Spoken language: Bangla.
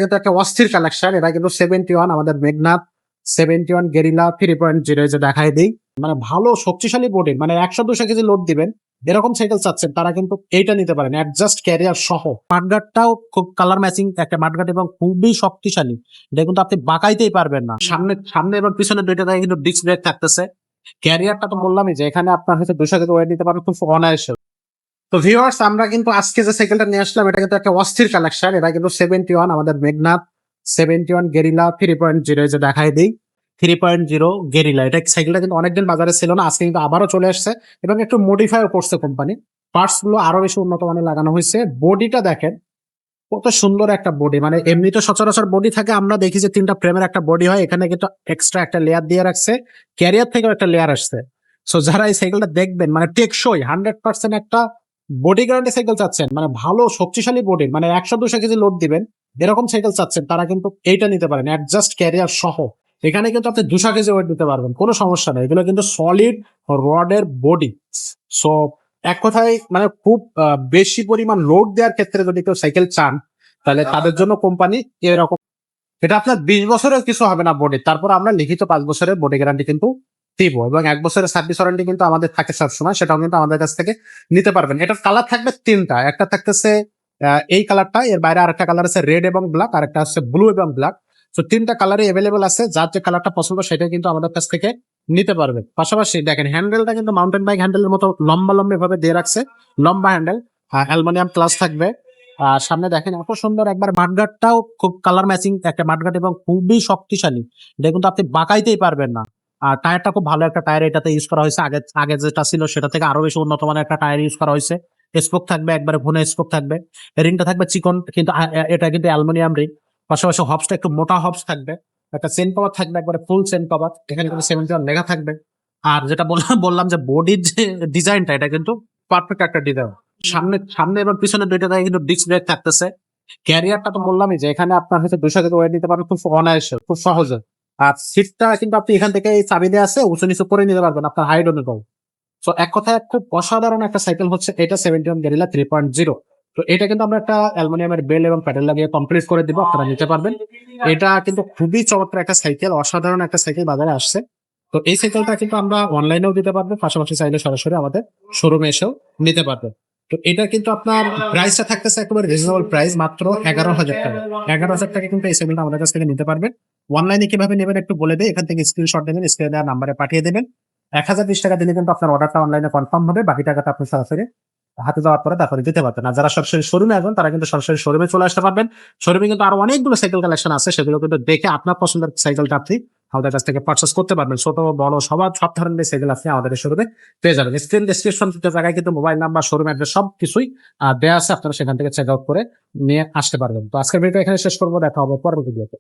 কিন্তু একটা অস্থির কালেকশন। এটা কিন্তু 71 আমাদের মেঘনাথ 71 গেরিলা 3.0 যে দেখাই দেই। মানে ভালো শক্তিশালী বডির মানে 100-200 কেজি লোড দিবেন এরকম সাইকেল চাচ্ছেন তারা কিন্তু এইটা নিতে পারেন অ্যাডজাস্ট ক্যারিয়ার সহ। মাঠগাটটাও খুব কালার ম্যাচিং একটা মাঠগাট এবং খুবই শক্তিশালী। এটা কিন্তু আপনি বাঁকাইতেই পারবেন না। সামনে সামনে এবং পিছনে দুইটা জায়গায় কিন্তু ডিস্ক ব্রেক থাকতেছে। ক্যারিয়ারটা তো বললামই যে এখানে আপনার হয়তো 200 কেজি ওয়েট নিতে পারবেন খুব অনায়াসে। তো ভিউয়ার্স আমরা কিন্তু আজকে যে সাইকেলটা নিয়ে আসলাম এটা কিন্তু একটা অস্থির কালেকশন। এটা কিন্তু 71 আমাদের মেঘনাথ 71 গেরিলা 3.0 যে দেখাই দেই। 3.0 গেরিলা এটা সাইকেলটা কিন্তু অনেকদিন বাজারে ছিল না, আজকে কিন্তু আবারও চলে আসছে এবং একটু মডিফাইও করছে কোম্পানি। পার্টস গুলো আরো বেশি উন্নত মানের লাগানো হয়েছে। বডিটা দেখেন কত সুন্দর একটা বডি, মানে এমনিতে সচরাচর বডি থাকে আমরা দেখি যে 3টা ফ্রেমের একটা বডি হয়, এখানে কিন্তু এক্সট্রা একটা লেয়ার দিয়ে রাখছে, ক্যারিয়ার থেকেও একটা লেয়ার আসছে। সো যারা এই সাইকেলটা দেখবেন মানে টেকসই 100% একটা বডি গ্যারান্টি সাইকেল চাচ্ছেন, মানে ভালো শক্তিশালী বডি মানে 100-200 কেজি লোড দিবেন এরকম সাইকেল চাচ্ছেন তারা কিন্তু এইটা নিতে পারেন অ্যাডজাস্ট ক্যারিয়ার সহ। এখানে কিন্তু আপনি 200 কেজি ওয়েট দিতে পারবেন, কোনো সমস্যা নেই। এগুলো কিন্তু সলিড রডের বডি। সো এক কথায় মানে খুব বেশি পরিমাণ লোড দেওয়ার ক্ষেত্রে যদি কেউ সাইকেল চান তাহলে তাদের জন্য কোম্পানি এরকম। এটা আপনার 20 বছরের কিছু হবে না বডি, তারপর আমরা লিখিত 5 বছরের বডি গ্যারান্টি কিন্তু দিব এবং 1 বছরের সার্ভিস ওয়ারেন্টি কিন্তু আমাদের থাকে সবসময়, সেটাও কিন্তু আমাদের কাছ থেকে নিতে পারবেন। এটার কালার থাকবে 3টা, একটা থাকতেছে এই কালারটা, এর বাইরে আরেকটা কালার আছে রেড এবং ব্ল্যাক, আরেকটা আছে ব্লু এবং ব্ল্যাক। তো 3টা কালারই অ্যাভেলেবল আছে, যার যে কালারটা পছন্দ সেটা কিন্তু আমাদের কাছ থেকে নিতে পারবেন। পাশাপাশি দেখেন হ্যান্ডেলটা কিন্তু মাউন্টেন বাইক হ্যান্ডেলের মতো লম্বা লম্বা ভাবে দিয়ে রাখছে, লম্বা হ্যান্ডেল, অ্যালুমিনিয়াম ক্লাস থাকবে। আর সামনে দেখেন এত সুন্দর একবার মাঠগাটটাও খুব কালার ম্যাচিং একটা মাঠগাট এবং খুবই শক্তিশালী। এটা কিন্তু আপনি বাঁকাইতেই পারবেন না। আর টায়ারটা খুব ভালো একটা টায়ার এটাতে ইউজ করা হয়েছে, আগে আগে যেটা ছিল সেটা থেকে আরো বেশি উন্নত মানের একটা টায়ার ইউজ করা হয়েছে। স্পোক থাকবে একবারে ঘন স্পোক থাকবে, রিংটা থাকবে চিকন কিন্তু এটা কিন্তু অ্যালুমিনিয়াম রিং। পাশাপাশি হবসটা একটু মোটা হবস থাকবে, একটা চেন কভার থাকবে একবারে ফুল চেন কভার, এখানে কিন্তু 71 লেখা থাকবে। আর যেটা বললাম যে বডির যে ডিজাইনটা এটা কিন্তু পারফেক্ট একটা ডিজাইন। সামনে সামনে এবং পিছনে দুইটা জায়গায় কিন্তু ডিস্ক ব্রেক থাকতেছে। ক্যারিয়ারটা তো বললামই যে এখানে আপনার হয়তো 200 কেজি ওয়েট নিতে পারবেন খুব অনায়াসে, খুব সহজে। আর সিটটা কিন্তু আপনি এখান থেকে এই চাবি দেওয়া আছে, উঁচু নিচু করে নিতে পারবেন আপনার হাইট অনুযায়ী। তো এক কথায় খুব অসাধারণ একটা সাইকেল হচ্ছে এটা 71 গেরিলা 3.0। তো এটা কিন্তু আমরা একটা অ্যালুমিনিয়ামের বেল এবং প্যাডেল লাগিয়ে কমপ্লিট করে দিব, আপনারা নিতে পারবেন। এটা কিন্তু খুবই চমৎকার একটা সাইকেল, অসাধারণ একটা সাইকেল বাজারে আসছে। তো এই সাইকেলটা কিন্তু আমরা অনলাইনেও দিতে পারবো, পাশাপাশি চাইলে সরাসরি আমাদের শোরুমে এসেও নিতে পারবেন। তো এটা কিন্তু আপনার প্রাইসটা থাকতেছে একেবারে রিজনেবল প্রাইস, মাত্র 11,000 টাকা। 11,000 টাকা কিন্তু এই সাইকেলটা আমাদের কাছ থেকে নিতে পারবেন। অনলাইনে কিভাবে নেবেন একটু বলে দেয়, এখান থেকে স্ক্রিনশট নেবেন, স্ক্রিনে দেওয়া নাম্বারে পাঠিয়ে দেবেন। 1020 টাকা দিলে কিন্তু আপনার অর্ডারটা অনলাইনে কনফার্ম হবে, বাকি টাকাটা আপনি সরাসরি হাতে যাওয়ার পরে তারপরে দিতে পারবেন। আর যারা সরাসরি শোরুমে আসবেন তারা কিন্তু সরাসরি শোরুমে চলে আসতে পারবেন। শোরুমে কিন্তু আরো অনেকগুলো সাইকেল কালেকশন আছে, সেগুলো কিন্তু দেখে আপনার পছন্দের সাইকেলটা আপনি আমাদের কাছ থেকে পারচেস করতে পারবেন। ছোট বড় সব ধরনের সাইকেল আপনি আমাদের শোরুমে পেয়ে যাবেন। স্ক্রিন ডেসক্রিপশন জায়গায় কিন্তু মোবাইল নাম্বার, শোরুম অ্যাড্রেস সবকিছুই দেওয়া আছে, আপনারা সেখান থেকে চেক আউট করে নিয়ে আসতে পারবেন। তো আজকের ভিডিও এখানে শেষ করবো, দেখা হবে পরবর্তী ভিডিওতে।